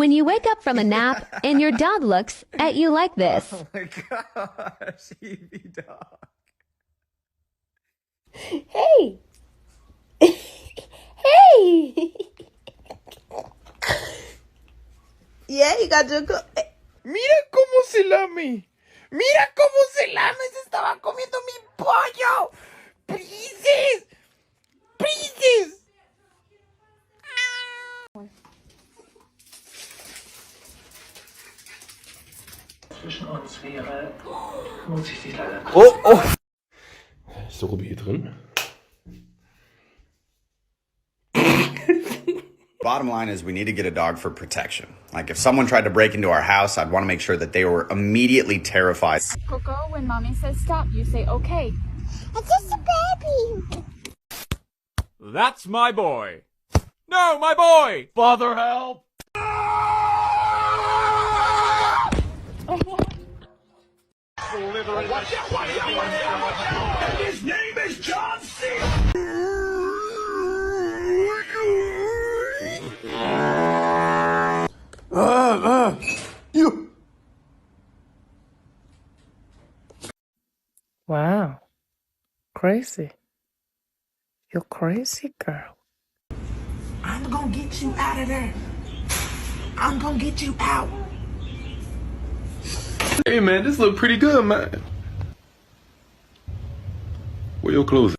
when you wake up from a nap and your dog looks at you like this. Oh my gosh, Evie dog. Hey! Hey! Yeah, you got your... Mira cómo se lame. Mira cómo se lame. Se estaba comiendo mi pollo. Princess. Princess. Zwischen uns wäre, muss ich Sie leider... Oh! Ist der Ruby hier drin? Bottom line is we need to get a dog for protection. Like if someone tried to break into our house, I'd want to make sure that they were immediately terrified. Coco, when mommy says stop, you say okay. It's just a baby. That's my boy. No, my boy! Father, help! His name is John C. You! Wow. Crazy. You're crazy, girl. I'm gonna get you out of there. I'm gonna get you out. Hey man, this look pretty good, man. Where your clothes at?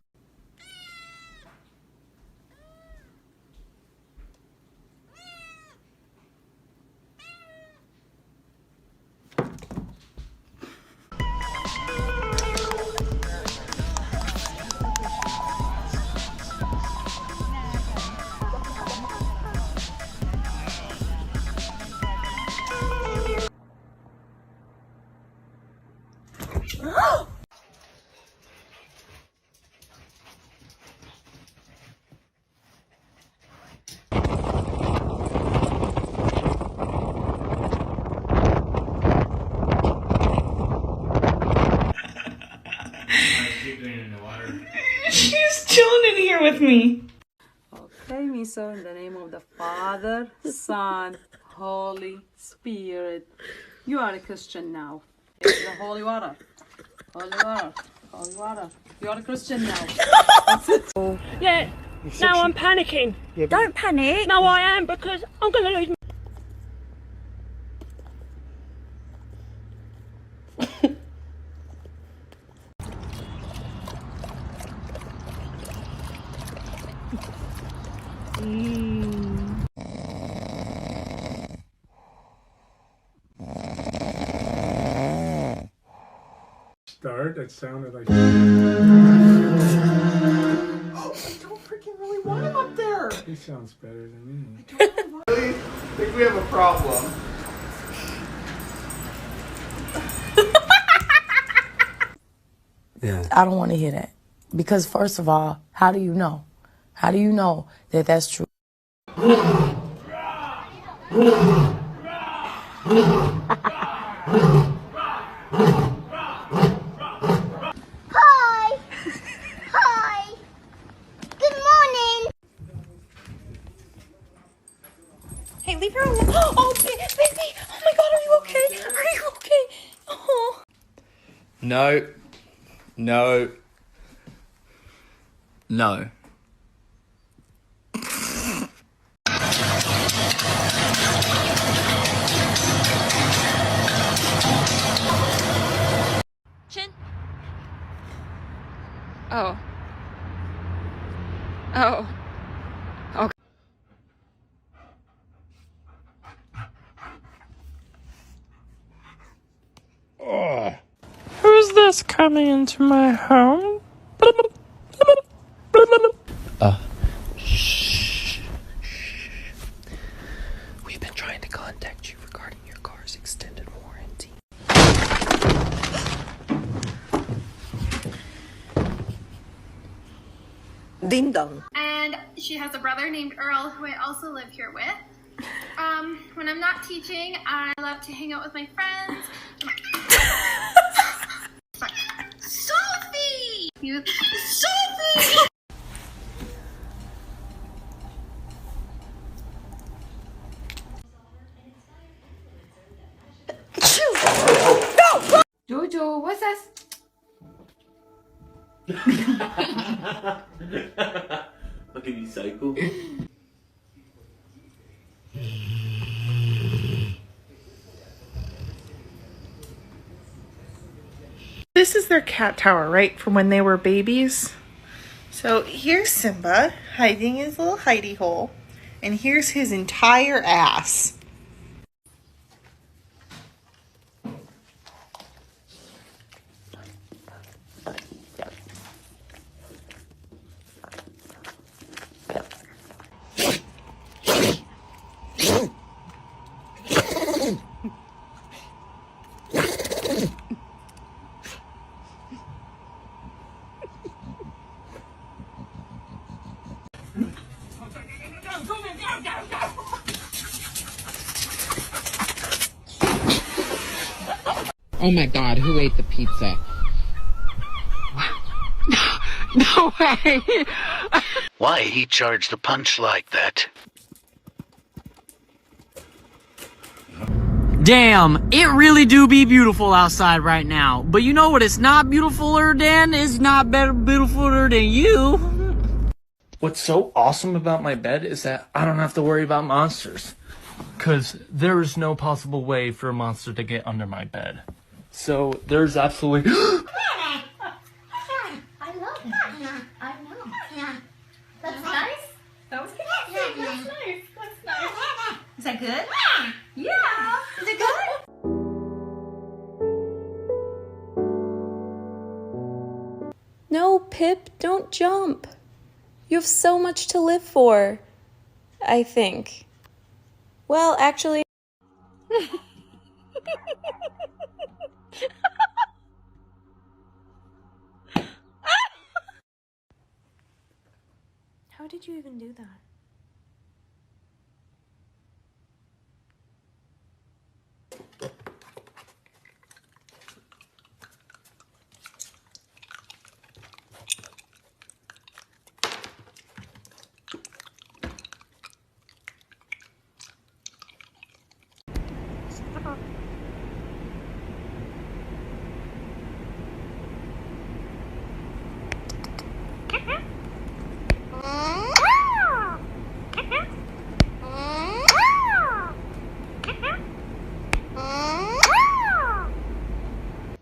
She's chilling in here with me. Okay, Miso, in the name of the Father, Son, Holy Spirit. You are a Christian now. It's the holy water. Holy water. Holy water. You are a Christian now. That's it. Yeah, now I'm panicking. Don't panic. No, I am, because I'm going to lose. Start. That sounded like. Oh, I don't freaking really want him up there. He sounds better than me. I really think we have a problem. Yeah. I don't want to hear that. Because first of all, how do you know? How do you know that that's true? Hi. Hi. Good morning. Hey, leave her alone. Oh, baby. Oh my God, are you okay? Are you okay? Oh. No. No. No. Chin. Oh. Oh. Okay. Who's this coming into my home? Shh. We've been trying to contact you regarding your car's extended warranty. Ding dong. And she has a brother named Earl, who I also live here with. When I'm not teaching, I love to hang out with my friends. Sophie! Sophie! So what's that? Fucking you psycho. This is their cat tower, right? From when they were babies. So here's Simba hiding his little hidey hole. And here's his entire ass. Oh my god, who ate the pizza? No way! Why he charged a punch like that? Damn, it really do be beautiful outside right now. But you know what it's not beautifuler than? It's not better beautifuler than you. What's so awesome about my bed is that I don't have to worry about monsters. Because there is no possible way for a monster to get under my bed. So there's absolutely... I love it. I know. That's nice. That was good. That's nice. That's nice. Is that good? Yeah. Is it good? No, Pip, don't jump. You have so much to live for. I think. Well, actually... How did you even do that?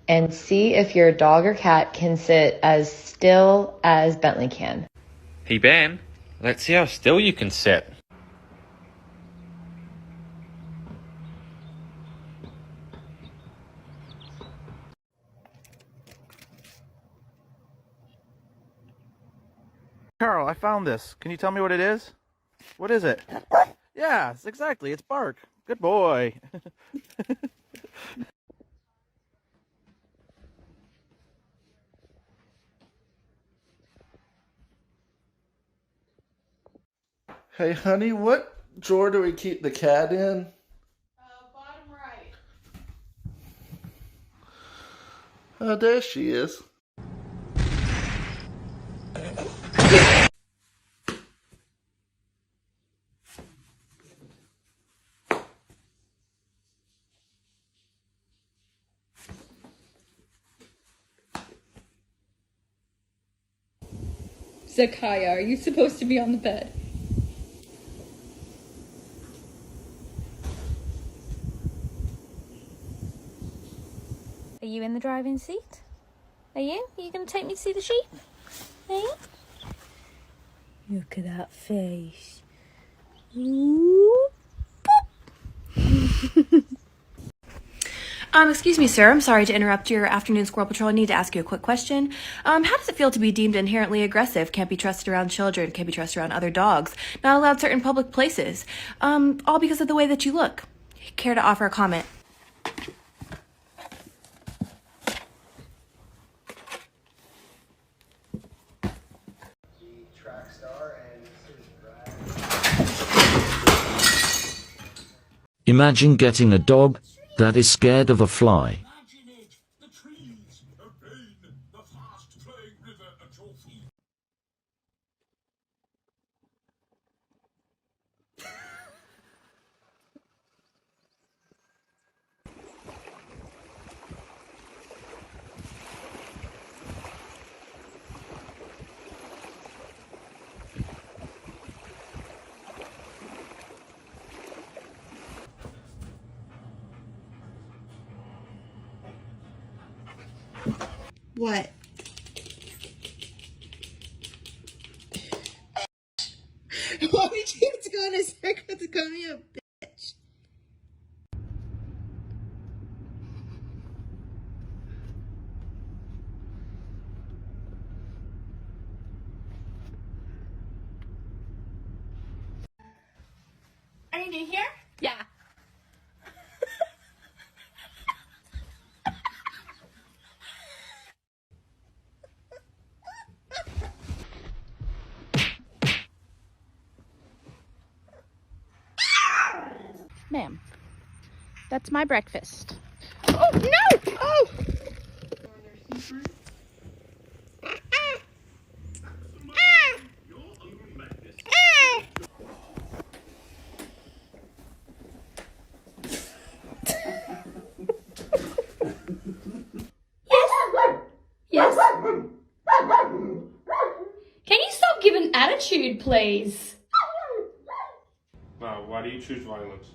And see if your dog or cat can sit as still as Bentley can. Hey Ben, let's see how still you can sit. Carl, I found this. Can you tell me what it is? What is it? Yes, exactly. It's bark. Good boy. Hey, honey, what drawer do we keep the cat in? Bottom right. Oh, there she is. Zakaya, are you supposed to be on the bed? Are you in the driving seat? Are you? Are you going to take me to see the sheep? Are you? Look at that face. Ooh, boop. Excuse me, sir. I'm sorry to interrupt your afternoon squirrel patrol. I need to ask you a quick question. How does it feel to be deemed inherently aggressive? Can't be trusted around children. Can't be trusted around other dogs. Not allowed certain public places. All because of the way that you look. Care to offer a comment? Imagine getting a dog that is scared of a fly. What? Why would you have to go in a circle to call me a bitch? Are you new here? Yeah. Ma'am, that's my breakfast. Oh, no! Oh! Yes? Can you stop giving attitude, please? Wow, why do you choose violence?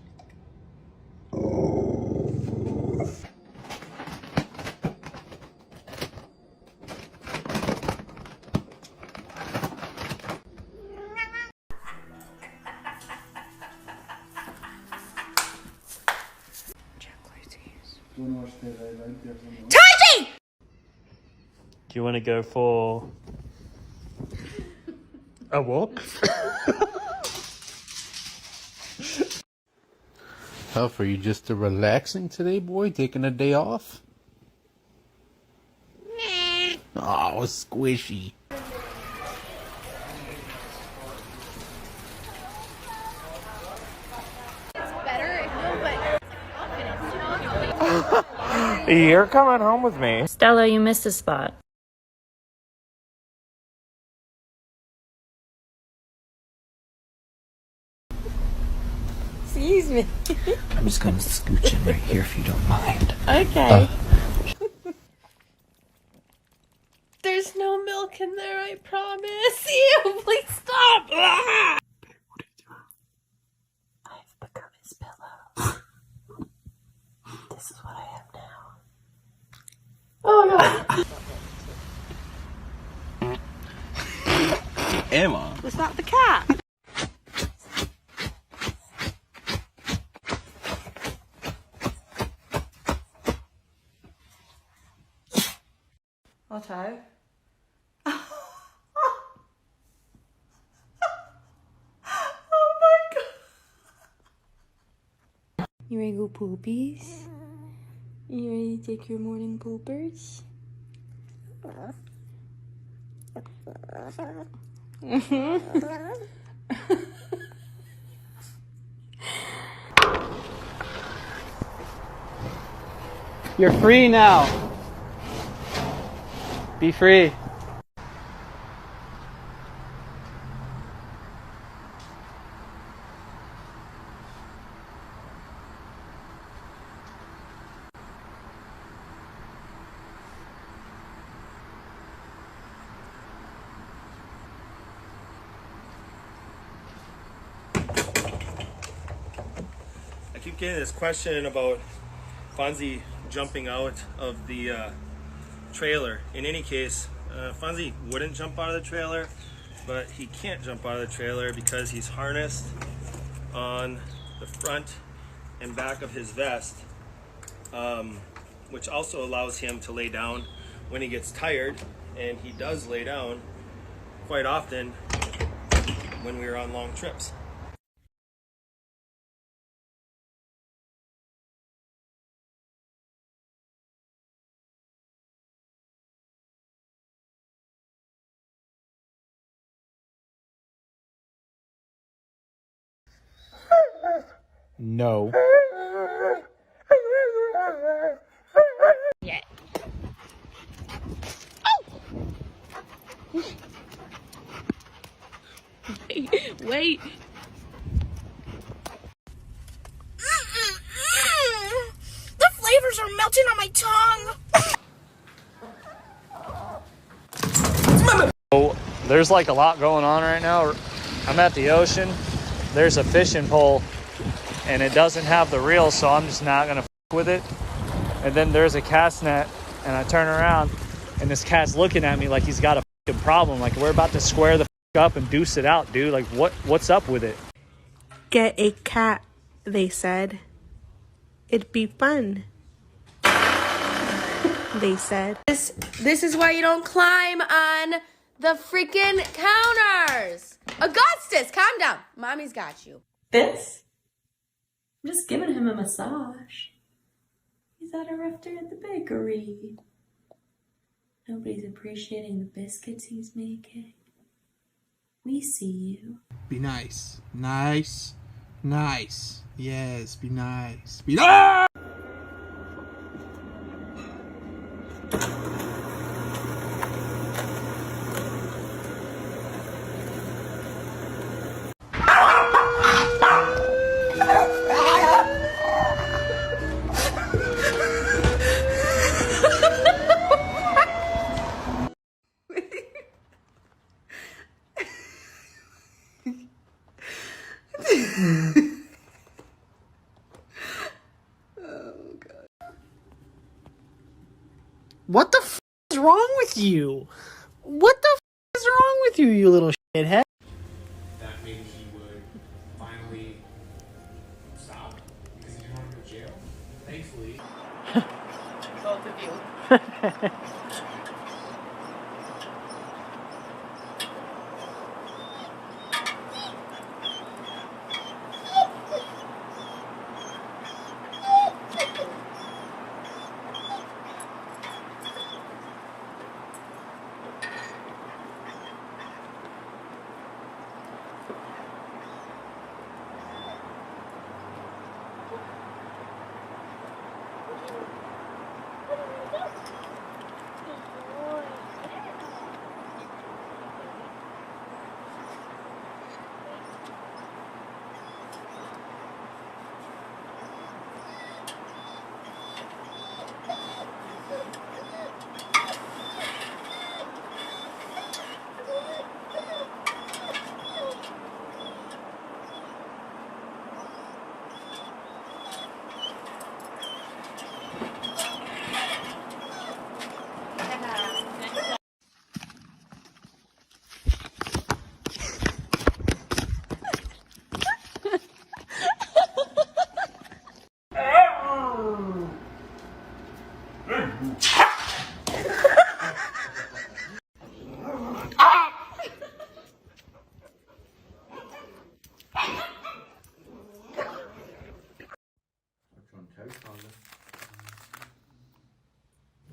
Taiji! Do you want to go for a walk? Tough, are you just relaxing today, boy? Taking a day off? Oh, squishy. You're coming home with me. Stella, you missed a spot. Excuse me. I'm just gonna scooch in right here if you don't mind. Okay. There's no milk in there, I promise. You, please stop. Ah! I've become his pillow. This is what I am now. Oh no. Emma. Was that the cat? Otto? Oh my god. You ready to go poopies? You ready to take your morning poopers? You're free now. Be free. I keep getting this question about Fonzie jumping out of the trailer. In any case, Fonzie wouldn't jump out of the trailer, but he can't jump out of the trailer because he's harnessed on the front and back of his vest, which also allows him to lay down when he gets tired, and he does lay down quite often when we are on long trips. No. Yeah. Wait. The flavors are melting on my tongue. So there's like a lot going on right now. I'm at the ocean. There's a fishing pole and it doesn't have the reel, so I'm just not gonna f with it. And then there's a cast net and I turn around and this cat's looking at me like he's got a fucking problem. Like, we're about to square the up and deuce it out, dude. Like, what's up with it? Get a cat, they said. It'd be fun, they said. This is why you don't climb on the freaking counters. Augustus, calm down. Mommy's got you. This? I'm just giving him a massage. He's had a rough day at the bakery. Nobody's appreciating the biscuits he's making. We see you. Be nice. Nice. Nice. Yes, be nice. Be nice! What the f is wrong with you? What the f is wrong with you, you little shithead? That maybe he would finally stop because he didn't want to go to jail. Thankfully. Both of you.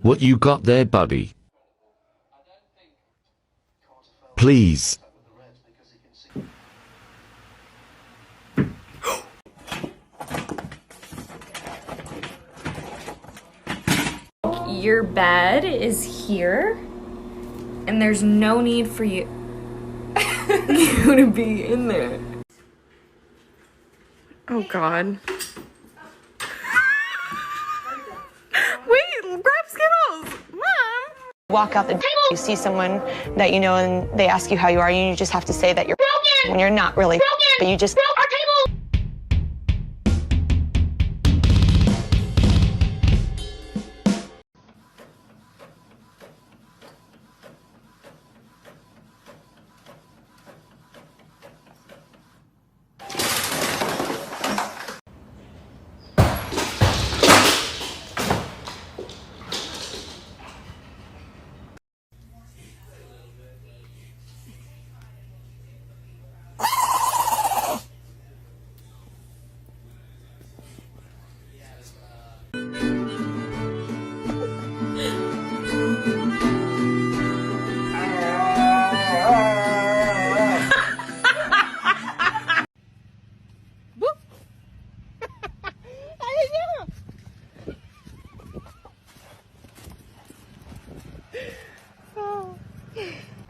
What you got there, buddy? Please. Your bed is here, and there's no need for you to be in there. Oh God. Wait, grab Skittles! Mom! Walk out the door, you see someone that you know and they ask you how you are, and you just have to say that you're broken when you're not really broken, but you just broke our table.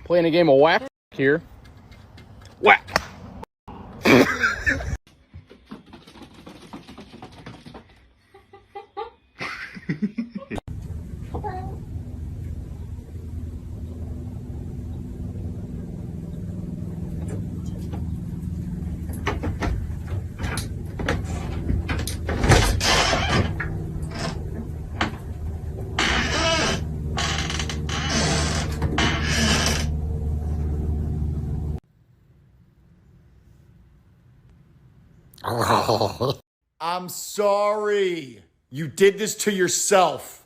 Playing a game of whack here. Whack! I'm sorry. You did this to yourself.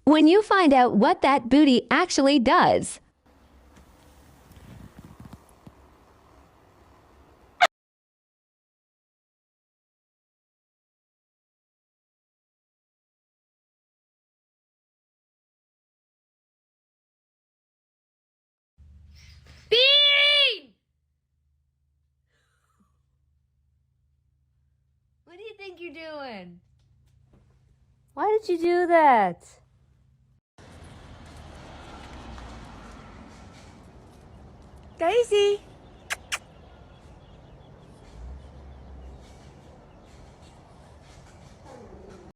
When you find out what that booty actually does. Bean! What do you think you're doing? Why did you do that? Daisy!